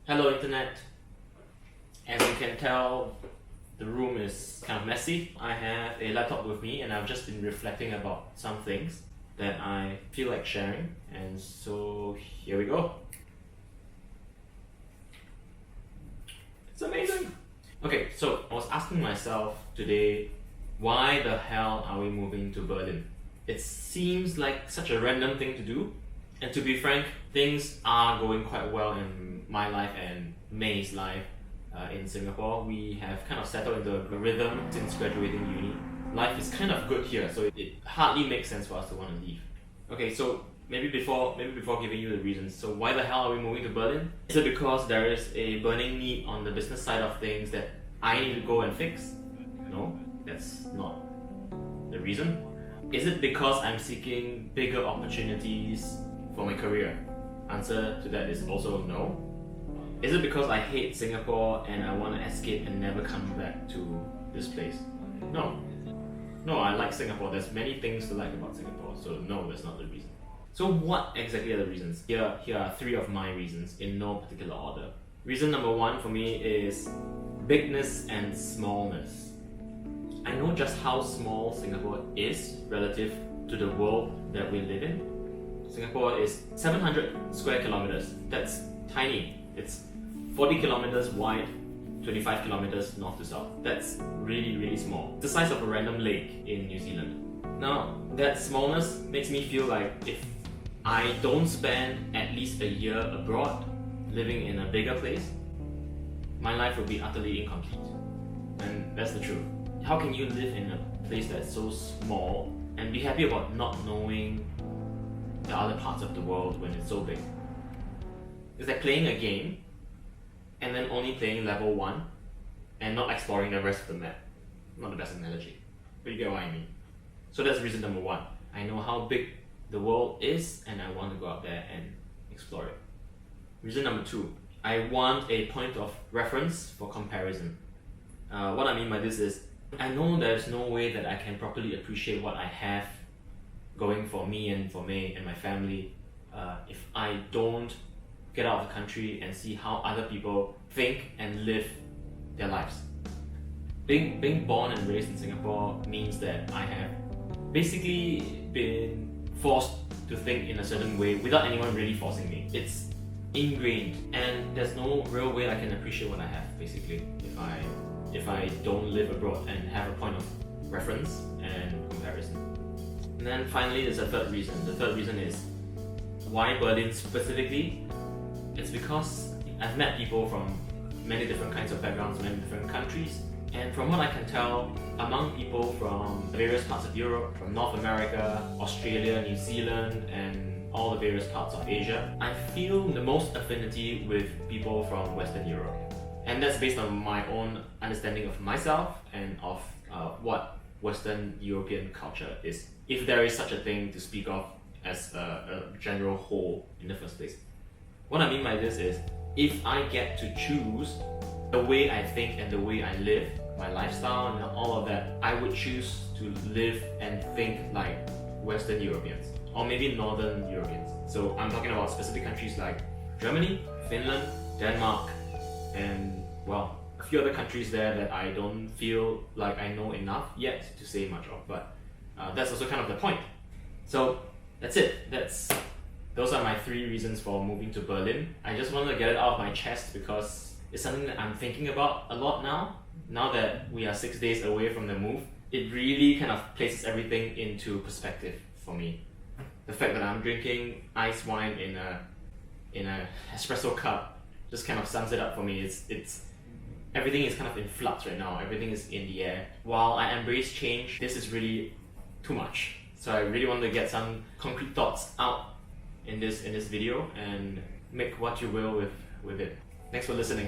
Hello Internet. As you can tell, the room is kind of messy. I have a laptop with me and I've just been reflecting about some things that I feel like sharing, and so here we go. It's amazing! Okay, so I was asking myself today, why the hell are we moving to Berlin? It seems like such a random thing to do, and to be frank, things are going quite well in my life and May's life in Singapore. We have kind of settled into a rhythm since graduating uni. Life is kind of good here, so it hardly makes sense for us to want to leave. Okay, so maybe before giving you the reasons, so why the hell are we moving to Berlin? Is it because there is a burning need on the business side of things that I need to go and fix? No, that's not the reason. Is it because I'm seeking bigger opportunities for my career? Answer to that is also no. Is it because I hate Singapore and I want to escape and never come back to this place? No. No, I like Singapore. There's many things to like about Singapore, so no, that's not the reason. So what exactly are the reasons? Here are three of my reasons in no particular order. Reason number one for me is bigness and smallness. I know just how small Singapore is relative to the world that we live in. Singapore is 700 square kilometers. That's tiny. It's 40 kilometers wide, 25 kilometers north to south. That's really, really small. It's the size of a random lake in New Zealand. Now, that smallness makes me feel like if I don't spend at least a year abroad, living in a bigger place, my life will be utterly incomplete. And that's the truth. How can you live in a place that's so small and be happy about not knowing the other parts of the world when it's so big? It's like playing a game and then only playing level 1 and not exploring the rest of the map. Not the best analogy, but you get what I mean. So that's reason number one. I know how big the world is and I want to go out there and explore it. Reason number two, I want a point of reference for comparison. What I mean by this is, I know there's no way that I can properly appreciate what I have going for me and for May and my family if I don't get out of the country and see how other people think and live their lives. Being born and raised in Singapore means that I have basically been forced to think in a certain way without anyone really forcing me. It's ingrained, and there's no real way I can appreciate what I have basically if I don't live abroad and have a point of reference and comparison. And then finally, there's a third reason. The third reason is why Berlin specifically. It's because I've met people from many different kinds of backgrounds, many different countries, and from what I can tell, among people from various parts of Europe, from North America, Australia, New Zealand, and all the various parts of Asia, I feel the most affinity with people from Western Europe. And that's based on my own understanding of myself and of what Western European culture is, if there is such a thing to speak of as a general whole in the first place. What I mean by this is, if I get to choose the way I think and the way I live, my lifestyle and all of that, I would choose to live and think like Western Europeans, or maybe Northern Europeans. So I'm talking about specific countries like Germany, Finland, Denmark, and well, a few other countries there that I don't feel like I know enough yet to say much of, but that's also kind of the point. So that's it. Those are my three reasons for moving to Berlin. I just wanted to get it out of my chest because it's something that I'm thinking about a lot now. Now that we are 6 days away from the move, it really kind of places everything into perspective for me. The fact that I'm drinking ice wine in a espresso cup just kind of sums it up for me. It's everything is kind of in flux right now. Everything is in the air. While I embrace change, this is really too much. So I really wanted to get some concrete thoughts out in this video and make what you will with it. Thanks for listening.